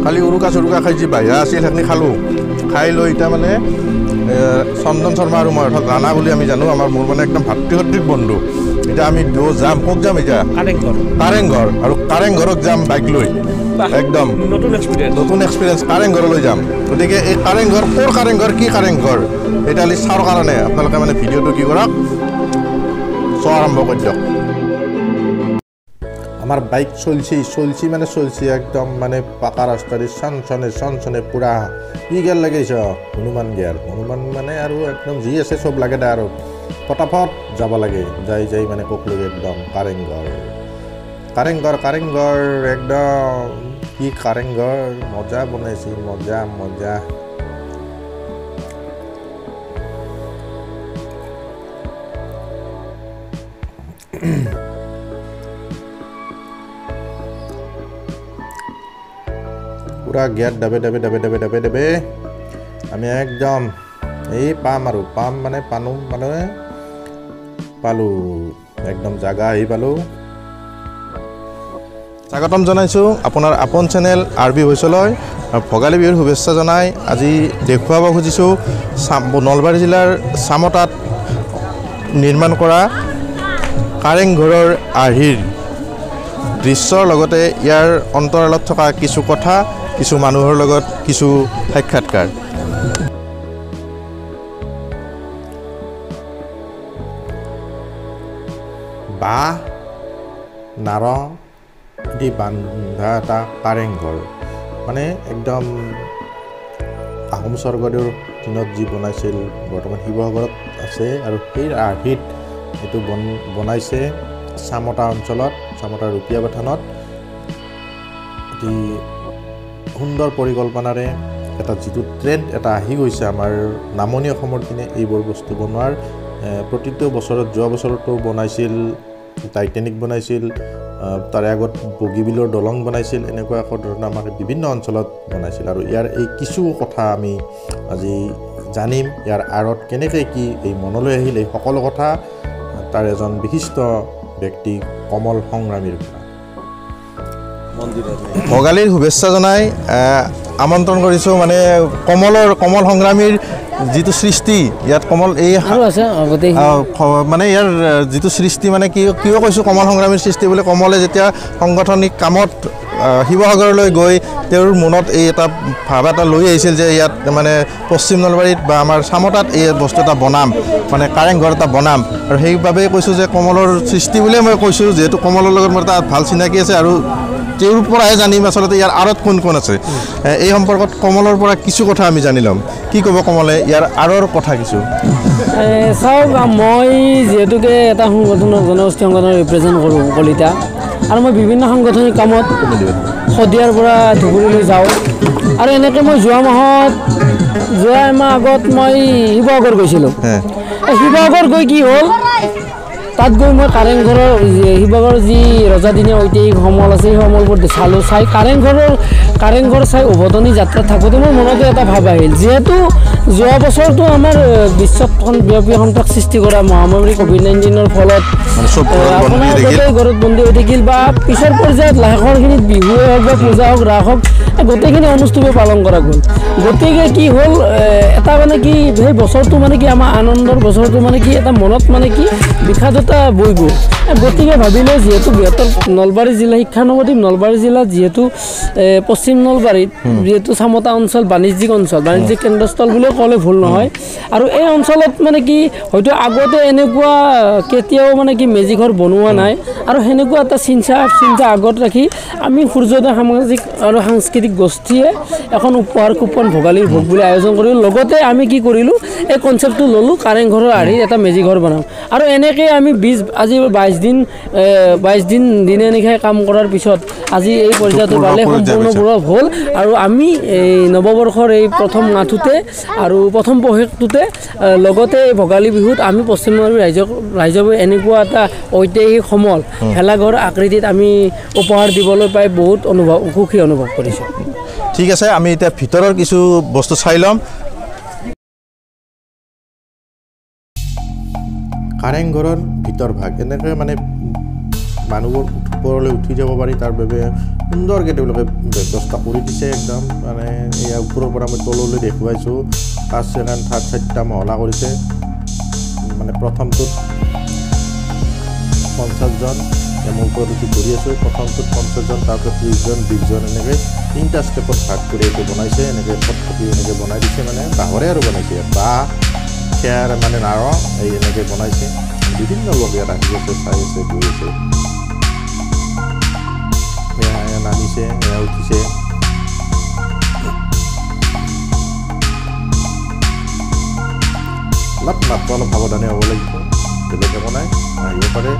খালি উৰুকা চৰুকা খাই যি বাহিৰা আছিল সেইখিনি খালোঁ খাই লৈ এতিয়া মানে চন্দন শৰ্মা আৰু মই অৰ্থাৎ ৰাণা বুলি আমি জানো মোৰ মানে একদম ভাতৃসদৃশ বন্ধু এতিয়া আমি যাম ক'ত যাম এতিয়া কাৰেং ঘৰ আৰু কাৰেং ঘৰত যাম বাইক লৈ একদম নতুন এক্সপিৰিয়েঞ্চ কাৰেং ঘৰলৈ যাম গতিকে এই কাৰেং ঘৰ ক'ৰ কাৰেং ঘৰ কি কাৰেং ঘৰ এটা চাবৰ কাৰণে আপোনালোকে মানে ভিডিঅ'টো কি কৰক চোৱা আৰম্ভ কৰি দিয়ক আমার বাইক চলছি মানে চলছি একদম মানে পাকা রাস্তার চনচনে পুরা কি গিয়ার লাগাইছ হনুমান গিয়ার হনুমান মানে আর একদম যি আছে সব লাগে দে আর ফটাফট যাব লাগে যাই মানে কোকলগে একদম কারেং ঘর একদম কি কারেং ঘর মজা বনাইছি মজা পুরা গেট ডাবে আমি একদম এই পাম মানে পালো একদম জাগা আহি পালো স্বাগতম জনাইছো আপোনাৰ আপন চেনেল আৰবি ভইচলৈ ভোগালী বিহুৰ শুভেচ্ছা জনাই আজি দেখুৱাব খুজিছো নলবাৰী জিলাৰ চামতাত নিৰ্মাণ কৰা কাৰেং ঘৰৰ আৰ্হিৰ দৃশ্যৰ লগতে ইয়াৰ অন্তৰালত থকা কিছু কথা কিছু মানুহৰ লগত কিছু সাক্ষাৎকাৰ বাহ নাৰ দি বান্ধা এটা কাৰেং ঘৰ মানে একদম আহোম স্বৰ্গদেউৰ দিনত যি বনাইছিল বৰ্তমান শিৱসাগৰত আছে আৰু সেই আৰ্হিত এইটো বনাইছে চামতা অঞ্চলত চামতা ৰূপিয়াবা থানত অতি সুন্দৰ পৰিকল্পনাৰে এটা যিটো ট্ৰেণ্ড এটা আহি গৈছে আমাৰ নামনি অসমৰ পিনে এইবোৰ বস্তু বনোৱাৰ প্ৰতিটো বছৰত যোৱা বছৰতো বনাইছিল টাইটেনিক বনাইছিল তাৰে আগত বগীবিলৰ দলং বনাইছিল এনেকুৱা ধৰণৰ আমাৰ বিভিন্ন অঞ্চলত বনাইছিল আৰু ইয়াৰ এই কিছু কথা আমি আজি জানিম ইয়াৰ আঁৰত কেনেকৈ কি এই মনলৈ আহিল এই সকলো কথা তাৰ এজন বিশিষ্ট ব্যক্তি কমল সংগ্ৰামীৰ ভোগালীৰ শুভেচ্ছা জনাই আমন্ত্ৰণ কৰিছোঁ মানে কমল সংগ্ৰামীৰ যিটো সৃষ্টি ইয়াত কমল এই মানে ইয়াৰ যিটো সৃষ্টি মানে কিয় কৈছোঁ কমল সংগ্ৰামীৰ সৃষ্টি বুলি কমলে যেতিয়া সাংগঠনিক কামত শিৱসাগৰলৈ গৈ তেওঁৰ মনত এই এটা ভাৱ এটা লৈ আহিছিল যে ইয়াত মানে পশ্চিম নলবাৰীত বা আমাৰ চামতাত এই বস্তু এটা বনাম মানে কাৰেং ঘৰ এটা বনাম আৰু সেইবাবেই কৈছোঁ যে কমলৰ সৃষ্টি বুলিয়ে মই কৈছোঁ যিহেতু কমলৰ লগত মোৰ এটা ভাল চিনাকি আছে আৰু তেওঁৰ পৰাহে জানিম আচলতে ইয়াৰ আঁৰত কোন আছে এই সম্পৰ্কত কমলৰ পৰা কিছু কথা আমি জানি ল'ম কি ক'ব কমলে ইয়াৰ আঁৰৰ কথা কিছু চাওক মই যিহেতুকে এটা সংগঠনৰ জনগোষ্ঠী সংগঠনৰ ৰিপ্ৰেজেণ্ট কৰোঁ কলিতা আৰু মই বিভিন্ন সাংগঠনিক কামত শদিয়াৰ পৰা ধুবুৰীলৈ যাওঁ আৰু এনেকৈ মই যোৱা এমাহ আগত মই শিৱসাগৰ গৈছিলোঁ শিৱসাগৰ গৈ কি হ'ল তাত গৈ মই কাৰেং ঘৰৰ শিৱসাগৰৰ যি ৰজাদিনীয়া ঐতিহাসিক সমল আছে সেই সমলবোৰ চালোঁ চাই কাৰেং ঘৰ চাই উভতনি যাত্ৰাত থাকোঁতে মোৰ মনতে এটা ভাৱ আহিল যিহেতু যোৱা বছৰটো আমাৰ বিশ্বত ব্যাপী সন্ত্ৰাস সৃষ্টি কৰা মহামাৰী COVID-19ৰ ফলত আপোনাৰ গোটেই ঘৰত বন্দী হৈ থাকিল বা পিছৰ পৰ্যায়ত লাহেখৰখিনিত বিহুৱে হওক বা পূজা হওক ৰাস হওক গোটেইখিনি অনুষ্ঠিতভাৱে পালন কৰা গ'ল গতিকে কি হ'ল এটা মানে কি সেই বছৰটো মানে কি আমাৰ আনন্দৰ বছৰটো মানে কি এটা মনত মানে কি বিষাদ এটা বৈ গ'ল গতিকে ভাবিলোঁ যিহেতু বৃহত্তৰ নলবাৰী জিলা শিক্ষানগৰী নলবাৰী জিলাত যিহেতু পশ্চিম নলবাৰীত যিহেতু চামতা অঞ্চল বাণিজ্যিক কেন্দ্ৰস্থল বুলিও ক'লে ভুল নহয় আৰু এই অঞ্চলত মানে কি হয়তো আগতে এনেকুৱা কেতিয়াও মানে কি মেজিঘৰ বনোৱা নাই আৰু সেনেকুৱা এটা চিন্তা আগত ৰাখি আমি সূৰ্যোদয় সামাজিক আৰু সাংস্কৃতিক গোষ্ঠীয়ে এখন উপহাৰ কুপন ভোগালীৰ ভোগ বুলি আয়োজন কৰিলোঁ লগতে আমি কি কৰিলোঁ এই কনচেপ্টটো ল'লোঁ কাৰেং ঘৰৰ আৰ্হিত এটা মেজিঘৰ বনাম আৰু এনেকৈ আমি আজি 22 দিন দিনে নিশাই কাম কৰাৰ পিছত আজি এই পৰ্যায়টো পালে সম্পূৰ্ণ হ'ল আৰু আমি এই নৱবৰ্ষৰ এই প্ৰথম মাহটোতে আৰু প্ৰথম পষেকটোতে লগতে ভোগালী বিহুত আমি পশ্চিম নলবাৰী ৰাইজক এনেকুৱা এটা ঐতিহাসিক সমল ভেলাঘৰ আকৃতিত আমি উপহাৰ দিবলৈ পাই বহুত সুখী অনুভৱ কৰিছোঁ ঠিক আছে আমি এতিয়া ভিতৰৰ কিছু বস্তু চাই ল'ম কাৰেং ঘৰৰ ভিতৰ ভাগ এনেকৈ মানে মানুহবোৰ ওপৰলৈ উঠি যাব পাৰি তাৰ বাবে সুন্দৰকৈ তেওঁলোকে ব্যৱস্থা কৰি দিছে একদম মানে এয়া ওপৰৰ পৰা মই তললৈ দেখুৱাইছোঁ ফাৰ্ষ্ট ছেকেণ্ড থাৰ্ড 4টা মহলা কৰিছে মানে প্ৰথমটোত 50 জন মই ওপৰত উঠি কৰি আছোঁ প্ৰথমটোত 50 জন তাৰপিছত 30 জন 20 জন এনেকৈ 3টা ষ্টেপত ভাগ কৰি এইটো বনাইছে এনেকৈ ফটফটি এনেকৈ বনাই দিছে মানে বাঁহৰে আৰু বনাইছে বাঁহ খেৰ মানে নাৰ এই এনেকৈ বনাইছে বিভিন্ন লোক ইয়াত আহি আছে চাই আছে গৈ আছে এয়া নামিছে এয়া উঠিছে অলপ মাত্ৰ অলপ সাৱধানে হ'ব লাগিব বেলেগে বনাই আহিব পাৰে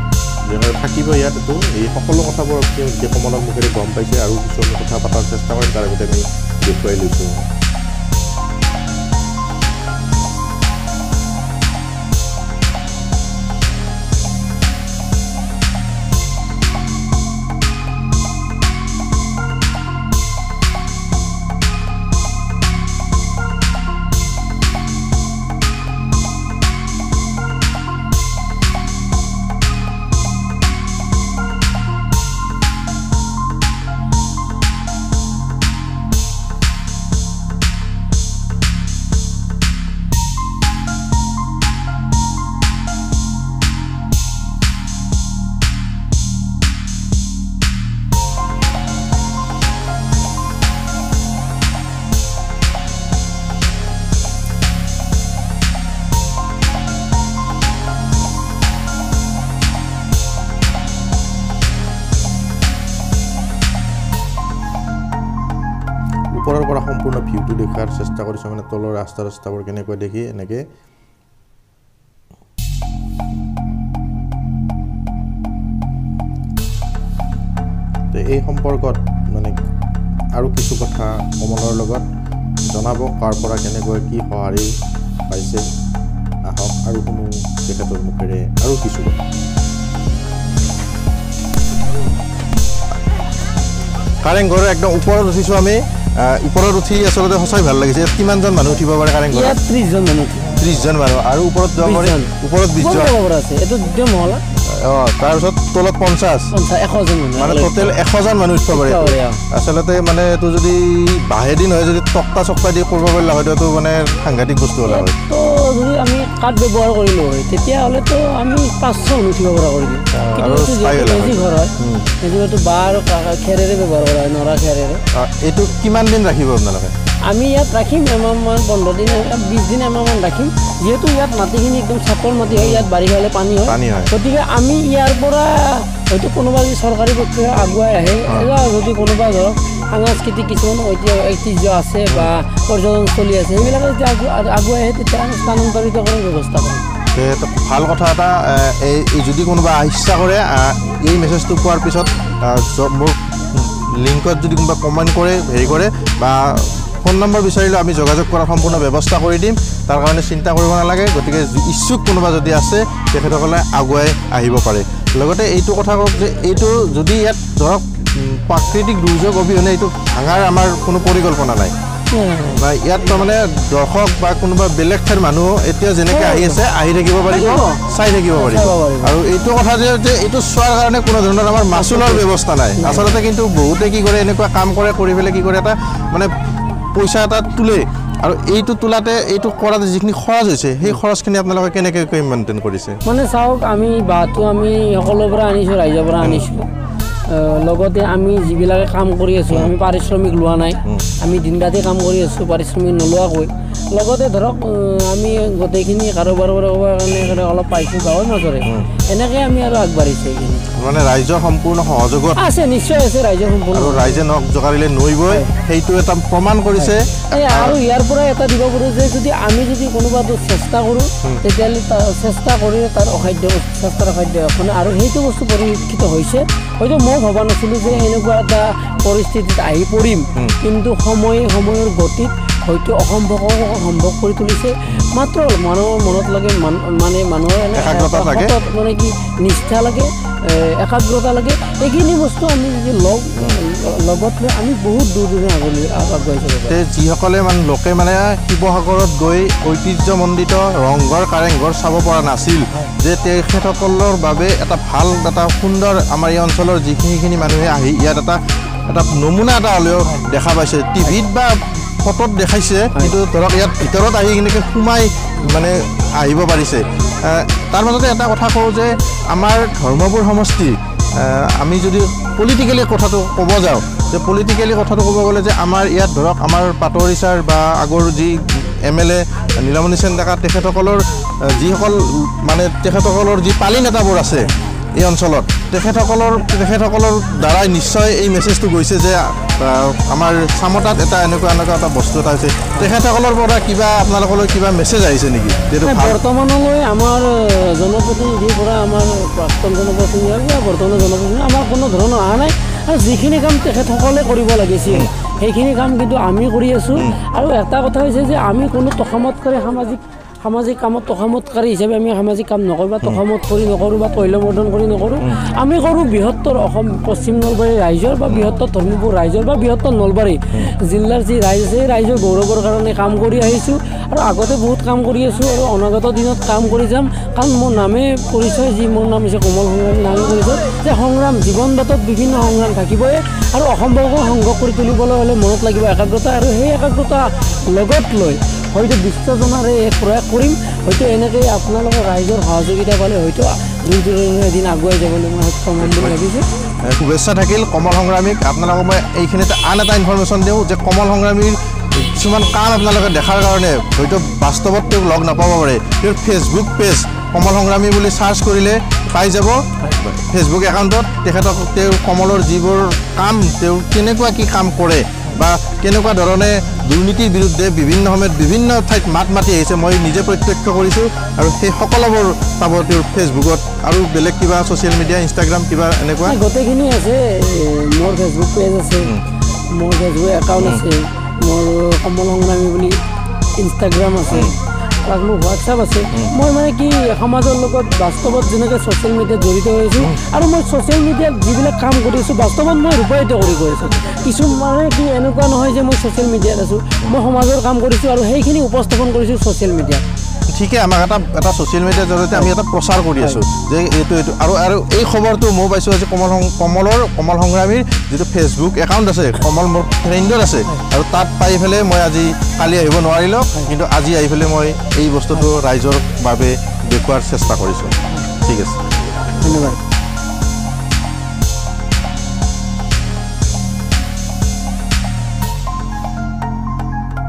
যেনে থাকিব ইয়াত এইটো এই সকলো কথাবোৰ কমলৰ মুখেৰে গম পাইছে আৰু কিছু আমি কথা পতাৰ চেষ্টা কৰিম তাৰ আগতে আমি দেখুৱাই লৈছোঁ ওপৰৰ পৰা সম্পূৰ্ণ ভিউটো দেখাৰ চেষ্টা কৰিছোঁ মানে তলৰ ৰাস্তাবোৰ কেনেকৈ দেখি এনেকৈ এই সম্পৰ্কত মানে আৰু কিছু কথা কমলৰ লগত জনাব কাৰ পৰা কেনেকৈ কি সঁহাৰি পাইছে আহক আৰু কোনো তেখেতৰ মুখেৰে আৰু কিছু কথা কাৰেং ঘৰৰ একদম ওপৰত উঠিছোঁ আমি ওপৰত উঠি আসলে সঁচাই ভাল লাগিছে কিমানজন মানুহ উঠিব পাৰে কাৰেং ঘৰত 30 জন মানুহ 30 জন মানুহ আৰু ওপৰত যাব পাৰে ওপৰত 20 জন আছে এটো দুটা মহলা তাৰপিছত তলত 50 100 জন মানে টোটেল 100 জন মানুহ উঠিব পাৰে আসলতে মানে এটো যদি বাহেদি নহয় যদি টক্টা চক্তা দি কৰিব পাৰিলে হয়তো মানে সাংঘাতিক বস্তু হলা হয় তো যদি আমি কাঠ ব্যৱহাৰ কৰিলো হয় তেতিয়া হলে তো আমি 500 উঠিব পৰা কৰি দিম আৰু বেছি ঘৰ হয় এটো বাৰ খেৰেৰে ব্যৱহাৰ কৰা হয় নৰা খেৰেৰে এটো কিমান দিন ৰাখিব আপোনালোকে আমি ইয়াত ৰাখিম এমাহমান 15 দিন 20 দিন এমাহমান ৰাখিম যেহেতু ইয়াত মাটিখিনি একদম চাপৰ মাটি হয় ইয়াত বাৰিষা হলে পানী হয় গতিকে আমি ইয়াৰ পৰা হয়তো কোনোবা যদি চৰকাৰী পক্ষে আগুৱাই আহে যদি কোনোবা ধৰক সাংস্কৃতিক কিছুমান ঐতিহ্য আছে বা পৰ্যটন চলি আছে সেইবিলাকে যদি আগুৱাই আহে তেতিয়া স্থানান্তৰিত কৰাৰ ব্যৱস্থা কৰিম ভাল কথা এটা এই যদি কোনোবা ইচ্ছা কৰে এই মেছেজটো পোৱাৰ পিছত মোৰ লিংকত যদি কোনোবা কমেণ্ট কৰে হেৰি কৰে বা ফোন নম্বৰ বিচাৰিলে আমি যোগাযোগ কৰাৰ সম্পূৰ্ণ ব্যৱস্থা কৰি দিম তাৰ কাৰণে চিন্তা কৰিব নালাগে গতিকে ইচ্ছুক কোনোবা যদি আছে তেখেতসকলে আগুৱাই আহিব পাৰে লগতে এইটো কথা কওক যে এইটো যদি ইয়াত ধৰক প্ৰাকৃতিক দুৰ্যোগ অবিহনে এইটো ভাঙাৰ আমাৰ কোনো পৰিকল্পনা নাই বা ইয়াত মানে দৰ্শক বা কোনোবা বেলেগ ঠাইৰ মানুহ এতিয়া যেনেকৈ আহি আছে আহি থাকিব পাৰিব চাই থাকিব পাৰিব আৰু এইটো কথা যে এইটো চোৱাৰ কাৰণে কোনো ধৰণৰ আমাৰ মাচুলৰ ব্যৱস্থা নাই আচলতে কিন্তু বহুতে কি কৰে এনেকুৱা কাম কৰে কৰি পেলাই কি কৰে এটা মানে পইচা এটা তোলে আৰু এইটো তোলাতে এইটো কৰাতে যিখিনি খৰচ হৈছে সেই খৰচখিনি আপোনালোকে কেনেকৈ মেইনটেইন কৰিছে মানে চাওক আমি বাঁহটো আমি সকলোৰ পৰা আনিছোঁ ৰাইজৰ পৰা আনিছোঁ লগতে আমি যিবিলাকে কাম কৰি আছোঁ আমি পাৰিশ্ৰমিক লোৱা নাই আমি দিন ৰাতি কাম কৰি আছোঁ পাৰিশ্ৰমিক নোলোৱাকৈ লগতে ধৰক আমি গোটেইখিনি কাৰোবাৰ কাৰণে অলপ পাইছোঁ গাঁৱৰ মাজৰে এনেকৈ আমি আৰু আগবাঢ়িছোঁ মানে ৰাইজৰ সম্পূৰ্ণ সহযোগত আছে নিশ্চয় আছে ৰাইজৰ সম্পূৰ্ণ আৰু ৰাইজে নখ জোকাৰিলে নৈবই সেইটো এটা প্ৰমাণ কৰিছে আৰু ইয়াৰ পৰা এটা দিব পাৰোঁ যে যদি আমি যদি কোনোবাটো চেষ্টা কৰোঁ তেতিয়াহ'লে চেষ্টা কৰি তাৰ অসাধ্য চেষ্টাৰ অসাধ্য মানে আৰু সেইটো বস্তু পৰিলক্ষিত হৈছে হয়তো মই ভবা নাছিলোঁ যে এনেকুৱা এটা পৰিস্থিতিত আহি পৰিম কিন্তু সময়ৰ গতিত হয়তো অসম্ভৱক সম্ভৱ কৰি তুলিছে মাত্ৰ মানুহৰ মনত লাগে মানে মানুহৰ মানে কি নিষ্ঠা লাগে একাগ্ৰতা লাগে এইখিনি বস্তু আমি যদি লগত লৈ আমি বহুত দূৰ দূৰ আগুৱাইছোঁ যিসকলে মানে লোকে মানে শিৱসাগৰত গৈ ঐতিহ্যমণ্ডিত ৰংঘৰ কাৰেংঘৰ চাব পৰা নাছিল যে তেখেতসকলৰ বাবে এটা ভাল এটা সুন্দৰ আমাৰ এই অঞ্চলৰ যিখিনি মানুহে আহি ইয়াত এটা নমুনা এটা হ'লেও দেখা পাইছে টিভিত বা ফটোত দেখাইছে কিন্তু ধৰক ইয়াত ভিতৰত আহি এনেকৈ সোমাই মানে আহিব পাৰিছে তাৰ মাজতে এটা কথা কওঁ যে আমাৰ ধৰ্মপুৰ সমষ্টি আমি যদি পলিটিকেলি কথাটো ক'ব যাওঁ যে পলিটিকেলি কথাটো ক'ব গ'লে যে আমাৰ ইয়াত ধৰক আমাৰ পাটৰি ছাৰ বা আগৰ যি MLA নীলমণি সেন ডেকা তেখেতসকলৰ যিসকল মানে তেখেতসকলৰ যি পালি নেতাবোৰ আছে এই অঞ্চলত তেখেতসকলৰ দ্বাৰাই নিশ্চয় এই মেছেজটো গৈছে যে আমাৰ চামতাত এনেকুৱা এটা বস্তু এটা হৈছে তেখেতসকলৰ পৰা কিবা আপোনালোকলৈ কিবা মেছেজ আহিছে নেকি বৰ্তমানলৈ আমাৰ জনপ্ৰতিনিধিৰ পৰা আমাৰ প্ৰাক্তন জনপ্ৰতিনিধি বা বৰ্তমানৰ জনপ্ৰতিনিধি আমাৰ কোনো ধৰণৰ অহা নাই আৰু যিখিনি কাম তেখেতসকলে কৰিব লাগিছিল সেইখিনি কাম কিন্তু আমি কৰি আছোঁ আৰু এটা কথা হৈছে যে আমি কোনো তখামতকাৰী সামাজিক কামত তখামতকাৰী হিচাপে আমি সামাজিক কাম নকৰোঁ বা তখামত কৰি নকৰোঁ বা তৈলমৰ্দন কৰি নকৰোঁ আমি কৰোঁ বৃহত্তৰ অসম পশ্চিম নলবাৰী ৰাইজৰ বা বৃহত্তৰ ধৰ্মপুৰ ৰাইজৰ বা বৃহত্তৰ নলবাৰী জিলাৰ যি ৰাইজ আছে সেই ৰাইজৰ গৌৰৱৰ কাৰণে কাম কৰি আহিছোঁ আৰু আগতে বহুত কাম কৰি আছোঁ আৰু অনাগত দিনত কাম কৰি যাম কাৰণ মোৰ নামে পৰিচয় যি মোৰ নাম হৈছে কোমল সংগ্ৰামী নামে পৰিচয় যে সংগ্ৰাম জীৱন বাটত বিভিন্ন সংগ্ৰাম থাকিবই আৰু অসমবৰ্গ সংগ্ৰহ কৰি তুলিবলৈ হ'লে মনত লাগিব একাগ্ৰতা আৰু সেই একাগ্ৰতা লগত লৈ হয়তো বিশ্বজনাৰে এক প্ৰয়াস কৰিম হয়তো এনেকৈ আপোনালোকৰ ৰাইজৰ সহযোগিতা পালে হয়তো দূৰ দূৰণি এদিন আগুৱাই যাবলৈ মই সক্ষম হ'ম বুলি ভাবিছোঁ শুভেচ্ছা থাকিল কমল সংগ্ৰামীক আপোনালোকক মই এইখিনিতে আন এটা ইনফৰমেশ্যন দিওঁ যে কমল সংগ্ৰামীৰ কিছুমান কাম আপোনালোকে দেখাৰ কাৰণে হয়তো বাস্তৱত তেওঁক লগ নাপাব পাৰে তেওঁৰ ফেচবুক পেজ কমল সংগ্ৰামী বুলি চাৰ্চ কৰিলে পাই যাব ফেচবুক একাউণ্টত তেখেতক তেওঁৰ কমলৰ যিবোৰ কাম তেওঁ কেনেকুৱা কি কাম কৰে বা কেনেকুৱা ধৰণে দুৰ্নীতিৰ বিৰুদ্ধে বিভিন্ন সময়ত বিভিন্ন ঠাইত মাত মাতি আহিছে মই নিজে প্ৰত্যক্ষ কৰিছোঁ আৰু সেই সকলোবোৰ পাব তেওঁৰ ফেচবুকত আৰু বেলেগ কিবা ছ'চিয়েল মিডিয়া ইনষ্টাগ্ৰাম কিবা এনেকুৱা গোটেইখিনি আছে মোৰ ফেচবুক পেজ আছে মোৰ ফেচবুক একাউণ্ট আছে মোৰ কমল সংগ্ৰামী বুলি ইনষ্টাগ্ৰাম আছে প্লাছ মোৰ হোৱাটছআপ আছে মই মানে কি সমাজৰ লগত বাস্তৱত যেনেকৈ ছ'চিয়েল মিডিয়াত জড়িত হৈছোঁ আৰু মই ছ'চিয়েল মিডিয়াত যিবিলাক কাম কৰি আছোঁ বাস্তৱত মই ৰূপায়িত কৰি গৈ আছোঁ কিছু মানে কি এনেকুৱা নহয় যে মই ছ'চিয়েল মিডিয়াত আছোঁ মই সমাজৰ কাম কৰিছোঁ আৰু সেইখিনি উপস্থাপন কৰিছোঁ ছ'চিয়েল মিডিয়াত ঠিকে আমাক এটা ছ'চিয়েল মিডিয়াৰ জৰিয়তে আমি এটা প্ৰচাৰ কৰি আছোঁ যে এইটো আৰু এই খবৰটো মই পাইছোঁ আজি কমল সংগ্ৰামীৰ যিটো ফেচবুক একাউণ্ট আছে কমল মোৰ ফ্ৰেণ্ডত আছে আৰু তাত পাই পেলাই মই আজি কালি আহিব নোৱাৰিলোঁ কিন্তু আজি আহি পেলাই মই এই বস্তুটো ৰাইজৰ বাবে দেখুওৱাৰ চেষ্টা কৰিছোঁ ঠিক আছে ধন্যবাদ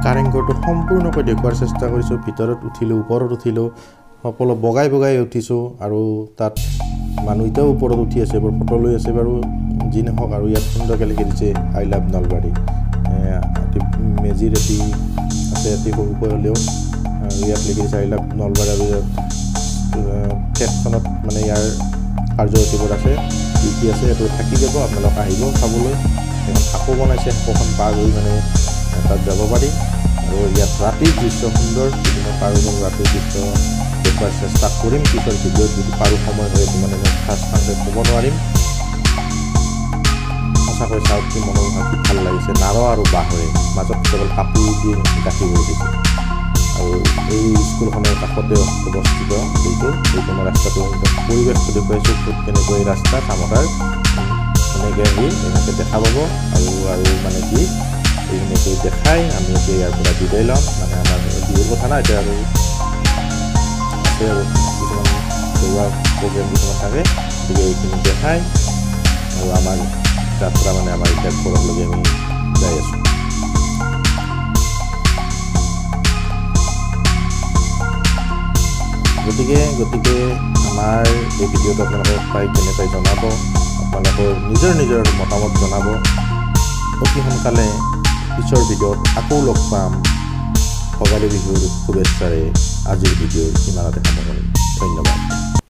কাৰেংঘৰটো সম্পূৰ্ণকৈ দেখুওৱাৰ চেষ্টা কৰিছোঁ ভিতৰত উঠিলোঁ ওপৰত উঠিলোঁ সকলো বগাই উঠিছোঁ আৰু তাত মানুহ এতিয়াও ওপৰত উঠি আছে এইবোৰ ফটো লৈ আছে বাৰু যি নহওক আৰু ইয়াত সুন্দৰকৈ লিখি দিছে আই লাভ নলবাৰী মেজিৰ এটি আছে এটি সৰুকৈ হ'লেও আৰু ইয়াত লিখি দিছে আই লাভ নলবাৰী আৰু ইয়াত ফ্লেটখনত মানে ইয়াৰ কাৰ্যসূচীবোৰ আছে কি কি আছে এইটো থাকি যাব আপোনালোক আহিব চাবলৈ এখন সাঁকো বনাইছে সাঁকোখন পাৰ হৈ মানে তাত যাব পাৰি আৰু ইয়াত ৰাতিৰ দৃশ্য সুন্দৰ বিভিন্ন পাৰোঁ ৰাতিৰ দৃশ্য দেখুওৱাৰ চেষ্টা কৰিম পিছৰ ভিডিঅ'ত যদি পাৰোঁ সময় হয় মানে মই ফাৰ্ষ্টে ক'ব নোৱাৰিম সঁচাকৈ চাওক কি মনোমোহা কি ভাল লাগিছে নাৰ আৰু বাঁহৰে মাজত কেৱল কাপোৰ দি গাঁঠি হৈ দিছে আৰু এই স্কুলখনৰ কাষতে অৱস্থিত এইটো মই ৰাস্তাটো পৰিৱেশটো দেখুৱাইছোঁ ক'ত কেনেকৈ এই ৰাস্তা চামতাৰ এনেকৈ আহি এনেকৈ দেখা পাব আৰু মানে কি এইখিনিকৈ দেখাই আমি এতিয়া ইয়াৰ পৰা বিদায় ল'ম মানে আমাৰ বিহুৰ কথা নাই এতিয়া আৰু আছে আৰু কিছুমান ঘৰুৱা প্ৰগ্ৰেম কিছুমান থাকে গতিকে এইখিনি দেখাই আৰু আমাৰ যাত্ৰা মানে আমাৰ এতিয়া ঘৰলৈকে আমি যাই আছোঁ গতিকে আমাৰ এই ভিডিঅ'টো আপোনালোকে পাই কেনেকৈ জনাব আপোনালোকৰ নিজৰ মতামত জনাব অতি সোনকালে পিছৰ ভিডিঅ'ত আকৌ লগ পাম ভোগালী বিহুৰ শুভেচ্ছাৰে আজিৰ ভিডিঅ'ৰ ইমানতে সামৰণি ধন্যবাদ